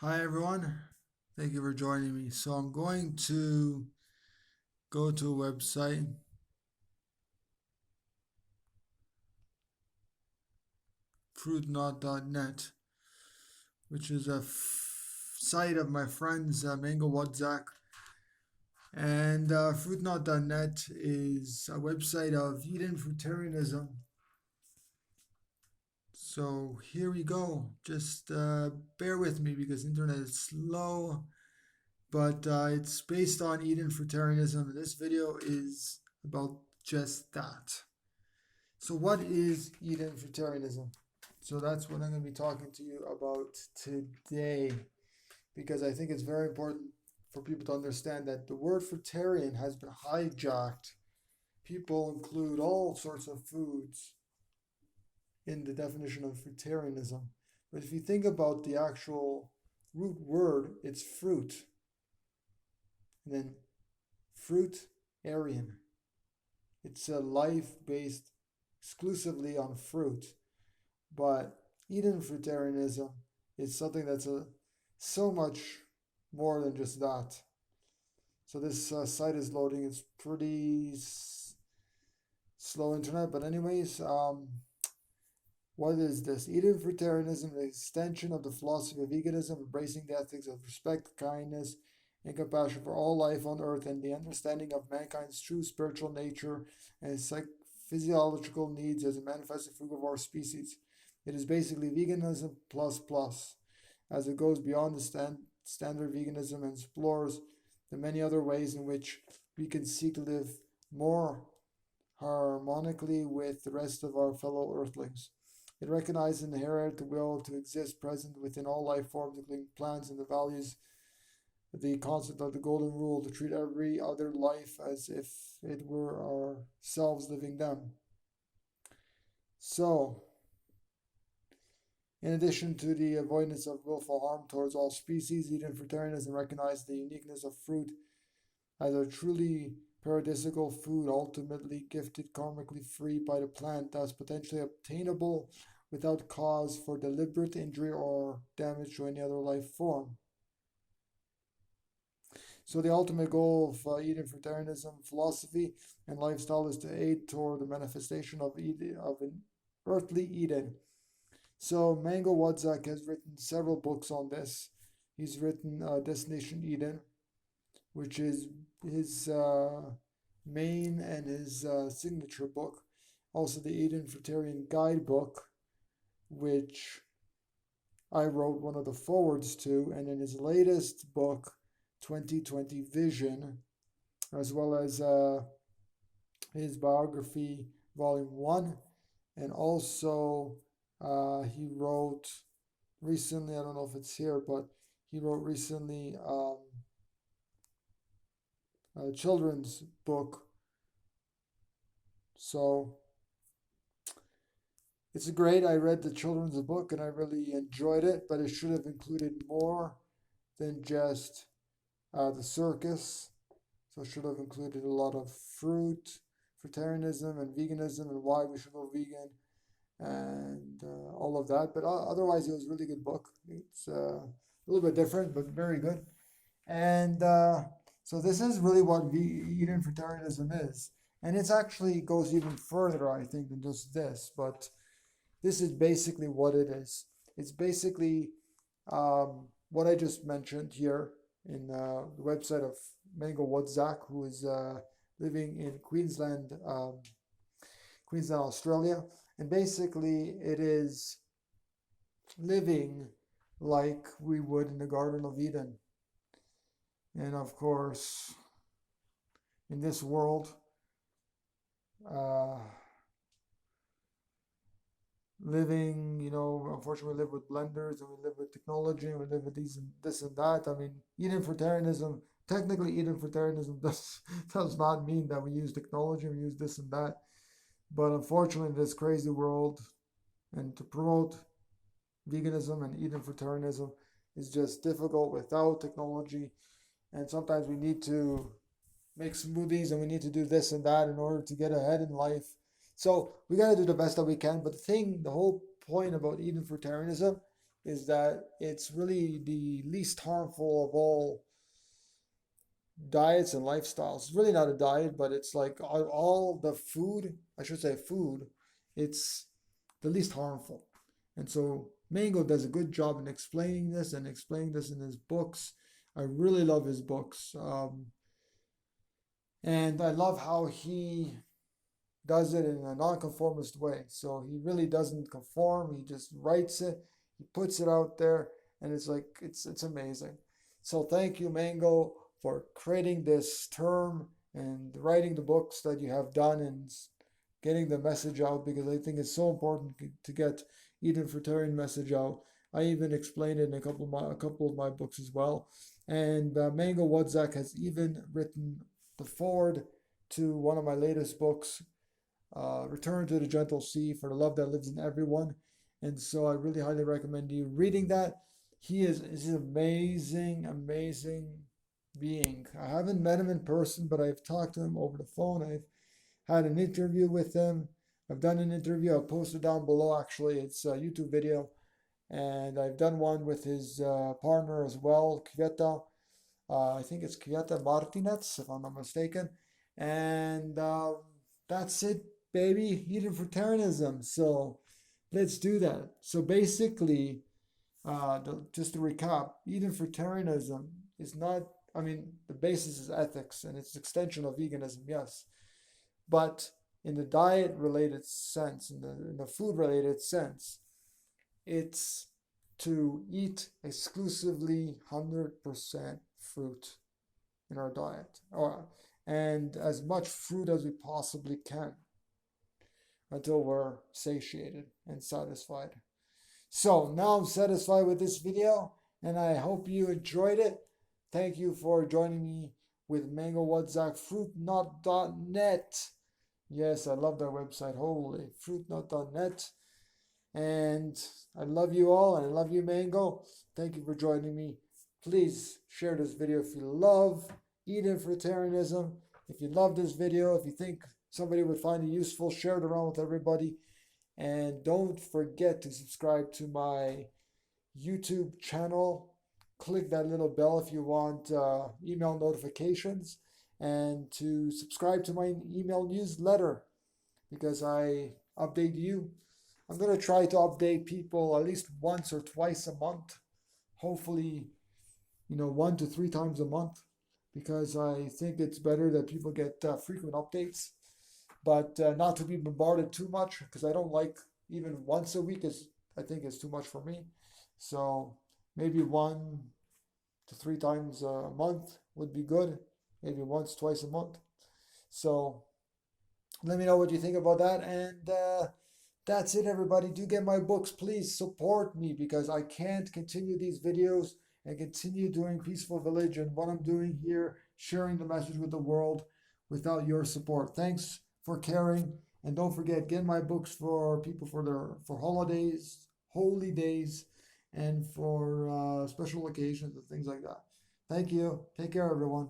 Hi everyone, thank you for joining me. So I'm going to go to a website, fruitnot.net, which is a site of my friends Mango Wadzak. And fruitnot.net is a website of Eden Fruitarianism. So here we go. Just bear with me because internet is slow, but it's based on Eden Fruitarianism. This video is about just that. So, what is Eden Fruitarianism? So, that's what I'm going to be talking to you about today because I think it's very important for people to understand that the word fruitarian has been hijacked. People include all sorts of foods in the definition of fruitarianism. But if you think about the actual root word, it's fruit. And then fruitarian. It's a life based exclusively on fruit. But Eden fruitarianism is something that's so much more than just that. So this site is loading. It's pretty slow internet, but anyways, what is this? Eden fruitarianism, an extension of the philosophy of veganism, embracing the ethics of respect, kindness, and compassion for all life on earth, and the understanding of mankind's true spiritual nature and physiological needs as a manifested frugivore species. It is basically veganism plus plus, as it goes beyond the standard veganism and explores the many other ways in which we can seek to live more harmonically with the rest of our fellow earthlings. It recognizes an inherent will to exist present within all life forms, including plants, and the values the concept of the golden rule to treat every other life as if it were ourselves living them. So, in addition to the avoidance of willful harm towards all species, Eden fruitarianism recognizes the uniqueness of fruit as a truly paradisical food, ultimately gifted karmically free by the plant, thus potentially obtainable without cause for deliberate injury or damage to any other life form. So the ultimate goal of Eden fruitarianism philosophy and lifestyle is to aid toward the manifestation of an earthly Eden. So Mango Wadzak has written several books on this. He's written Destination Eden, which is his main and his signature book. Also the Eden Fruitarian Guidebook, which I wrote one of the forwards to, and in his latest book, 2020 Vision, as well as his biography, Volume 1, and also he wrote recently, I don't know if it's here, but he wrote recently a children's book. So it's great. I read the children's book and I really enjoyed it, but it should have included more than just the circus. So it should have included a lot of fruitarianism, and veganism, and why we should go vegan, and all of that. But otherwise, it was a really good book. It's a little bit different, but very good. And so this is really what Eden fruitarianism is. And it actually goes even further, I think, than just this. But this is basically what it is. It's basically what I just mentioned here in the website of Mango Wadzak, who is living in Queensland, Australia. And basically, it is living like we would in the Garden of Eden. And of course, in this world, uh, living, unfortunately, we live with blenders and we live with technology and we live with these and this and that. I mean, Eden fruitarianism, technically, Eden fruitarianism does not mean that we use technology, we use this and that. But unfortunately, in this crazy world, and to promote veganism and Eden fruitarianism is just difficult without technology. And sometimes we need to make smoothies and we need to do this and that in order to get ahead in life. So we got to do the best that we can. But the whole point about Eden fruitarianism is that it's really the least harmful of all diets and lifestyles. It's really not a diet, but it's like all the food, I should say food, it's the least harmful. And so Mango does a good job in explaining this and explaining this in his books. I really love his books. And I love how he does it in a nonconformist way. So he really doesn't conform. He just writes it, he puts it out there, and it's like it's amazing. So thank you, Mango, for creating this term and writing the books that you have done and getting the message out because I think it's so important to get Eden Fruitarian message out. I even explained it in a couple of my books as well. And Mango Wadzak has even written the foreword to one of my latest books, Return to the Gentle Sea for the Love That Lives in Everyone. And so I really highly recommend you reading that. He is an amazing, amazing being. I haven't met him in person, but I've talked to him over the phone. I've had an interview with him. I've done an interview. I'll post it down below, actually. It's a YouTube video. And I've done one with his partner as well, Kvieta. I think it's Kvieta Martinez, if I'm not mistaken. And that's it, baby. Eden Fruitarianism. So let's do that. So basically, just to recap, Eden Fruitarianism is not, I mean, the basis is ethics and it's an extension of veganism, yes. But in the diet related sense, in the food related sense, it's to eat exclusively 100% fruit in our diet, and as much fruit as we possibly can until we're satiated and satisfied. So now I'm satisfied with this video and I hope you enjoyed it. Thank you for joining me with Mango Wadzak, fruitnut.net. Yes, I love that website. Holy, fruitnut.net. And I love you all and I love you, Mango. Thank you for joining me. Please share this video if you love Eden Fruitarianism. If you love this video, if you think somebody would find it useful, share it around with everybody. And don't forget to subscribe to my YouTube channel. Click that little bell if you want email notifications. And to subscribe to my email newsletter because I update you. I'm going to try to update people at least once or twice a month. Hopefully, 1 to 3 times a month because I think it's better that people get frequent updates, but not to be bombarded too much because I don't like even once a week I think is too much for me. So maybe 1 to 3 times a month would be good. Maybe once, twice a month. So let me know what you think about that. And that's it, everybody. Do get my books. Please support me because I can't continue these videos and continue doing Peaceful Village and what I'm doing here, sharing the message with the world without your support. Thanks for caring. And don't forget, get my books for people for holidays, holy days, and for special occasions and things like that. Thank you. Take care, everyone.